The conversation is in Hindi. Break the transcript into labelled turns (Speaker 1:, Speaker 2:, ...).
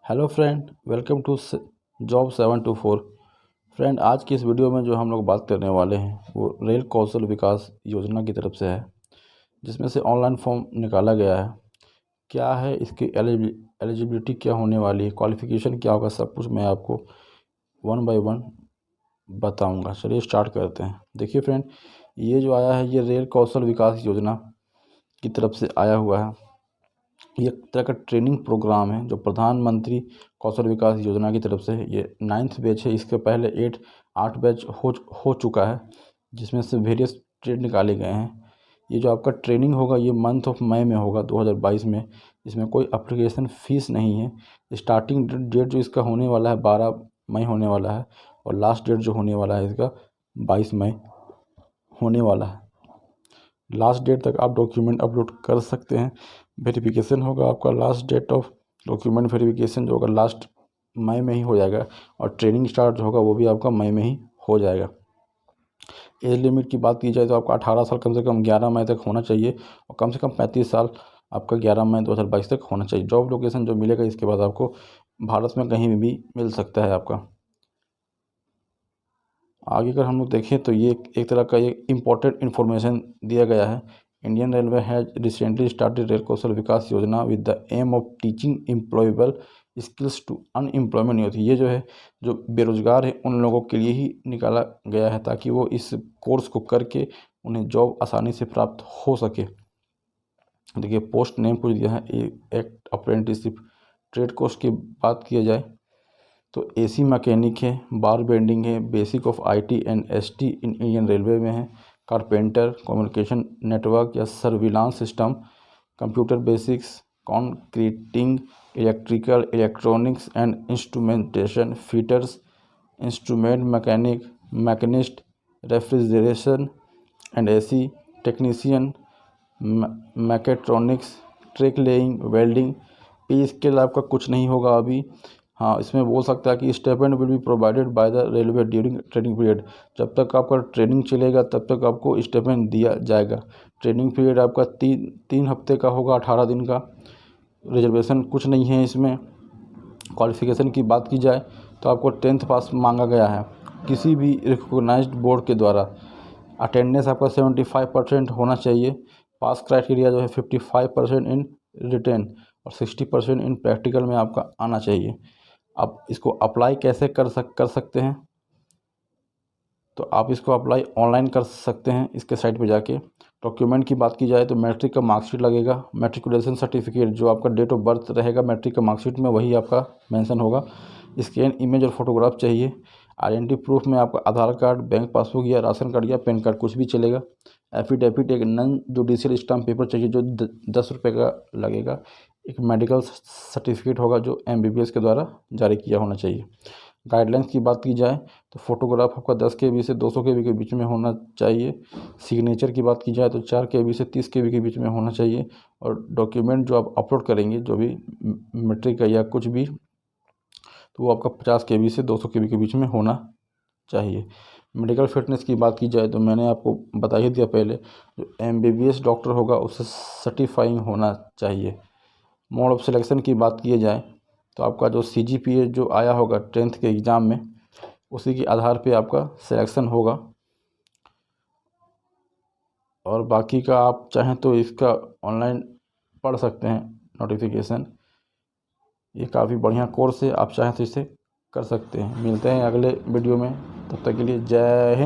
Speaker 1: Hello friend, welcome to job 724। Friend, आज की इस वीडियो में जो हम लोग बात करने वाले हैं वो रेल कौशल विकास योजना की तरफ से है, जिसमें से ऑनलाइन फॉर्म निकाला गया है। क्या है इसकी एलिजिबिलिटी, क्या होने वाली है, क्वालिफ़िकेशन क्या होगा, सब कुछ मैं आपको वन बाय वन बताऊंगा। चलिए स्टार्ट करते हैं। देखिए फ्रेंड, ये जो आया है ये रेल कौशल विकास योजना की तरफ से आया हुआ है। ये एक तरह का ट्रेनिंग प्रोग्राम है जो प्रधानमंत्री कौशल विकास योजना की तरफ से है। ये 9th बैच है। इसके पहले 8 बैच हो चुका है, जिसमें से वेरियस ट्रेड निकाले गए हैं। ये जो आपका ट्रेनिंग होगा ये मंथ ऑफ मई में होगा 2022 में। इसमें कोई अप्लीकेशन फ़ीस नहीं है। स्टार्टिंग डेट जो इसका होने वाला है 12 मई होने वाला है, और लास्ट डेट जो होने वाला है इसका 22 मई होने वाला है। लास्ट डेट तक आप डॉक्यूमेंट अपलोड कर सकते हैं। वेरिफिकेशन होगा आपका, last date of document verification जो होगा लास्ट मई में ही हो जाएगा, और ट्रेनिंग स्टार्ट जो होगा वो भी आपका मई में ही हो जाएगा। एज लिमिट की बात की जाए तो आपका 18 साल कम से कम 11 मई तक होना चाहिए, और कम से कम 35 साल आपका 11 मई 2022 तक होना चाहिए। जॉब लोकेशन जो मिलेगा इसके बाद आपको भारत में कहीं भी मिल सकता है आपका। आगे अगर हम लोग देखें तो ये एक तरह का ये इम्पोर्टेंट इन्फॉर्मेशन दिया गया है। Indian railway has recently started Rail Kaushal Vikas Yojana with the aim of teaching employable skills to unemployment youth. ये जो है, जो बेरोजगार है उन लोगों के लिए ही निकाला गया है, ताकि वो इस कोर्स को करके उन्हें जॉब आसानी से प्राप्त हो सके। देखिए, पोस्ट नेम कुछ दिया है, एक्ट अप्रेंटिसशिप। ट्रेड कोर्स की बात किया जाए तो एसी मैकेनिक है, बार बेंडिंग है, basic of IT and ST in Indian railway में है, कारपेंटर, कम्युनिकेशन नेटवर्क या surveillance system, computer basics, concreting, electrical, electronics and instrumentation, fitters, instrument mechanic, machinist, refrigeration and AC technician, mechatronics, track laying, welding. पे स्केल आपका कुछ नहीं होगा अभी। हाँ, इसमें बोल सकता है कि stipend will be provided by the railway during training period. जब तक आपका ट्रेनिंग चलेगा तब तक आपको स्टाइपेंड दिया जाएगा। ट्रेनिंग पीरियड आपका तीन हफ्ते का होगा, 18 दिन का। रिजर्वेशन कुछ नहीं है इसमें। क्वालिफ़िकेशन की बात की जाए तो आपको 10th पास मांगा गया है किसी भी रिकॉग्नाइज्ड बोर्ड के द्वारा। अटेंडेंस आपका 75% होना चाहिए। पास क्राइटेरिया जो है 55% इन रिटेन और 60% इन प्रैक्टिकल में आपका आना चाहिए। आप इसको अप्लाई कैसे कर सकते हैं, तो आप इसको अप्लाई ऑनलाइन कर सकते हैं इसके साइट पे जाके। डॉक्यूमेंट की बात की जाए तो मैट्रिक का मार्कशीट लगेगा, मैट्रिकुलेशन सर्टिफिकेट, जो आपका डेट ऑफ बर्थ रहेगा मैट्रिक का मार्कशीट में वही आपका मेंशन होगा। स्कैन इमेज और फोटोग्राफ चाहिए। आइडेंटिटी प्रूफ में आपका आधार कार्ड, बैंक पासबुक या राशन कार्ड या पैन कार्ड कुछ भी चलेगा। एफिडेविट, एक नॉन जुडिशियल स्टाम्प पेपर चाहिए जो 10 रुपये का लगेगा। एक मेडिकल सर्टिफिकेट होगा जो MBBS के द्वारा जारी किया होना चाहिए। गाइडलाइंस की बात की जाए तो फोटोग्राफ आपका 10 KB से 200 KB के बीच में होना चाहिए। सिग्नेचर की बात की जाए तो 4 KB से 30 KB के बीच में होना चाहिए। और डॉक्यूमेंट जो आप अपलोड करेंगे, जो भी मैट्रिक का या कुछ भी, तो वो आपका 50 KB से 200 KB के बीच में होना चाहिए। मेडिकल फिटनेस की बात की जाए तो मैंने आपको बता ही दिया पहले, जो MBBS डॉक्टर होगा उससे सर्टिफाइंग होना चाहिए। मोड ऑफ सिलेक्शन की बात की जाए तो आपका जो CGPA जो आया होगा 10th के एग्ज़ाम में, उसी के आधार पे आपका सिलेक्शन होगा। और बाकी का आप चाहें तो इसका ऑनलाइन पढ़ सकते हैं नोटिफिकेशन। ये काफ़ी बढ़िया कोर्स है, आप चाहें तो इसे कर सकते हैं। मिलते हैं अगले वीडियो में, तब तक के लिए जय हिंद।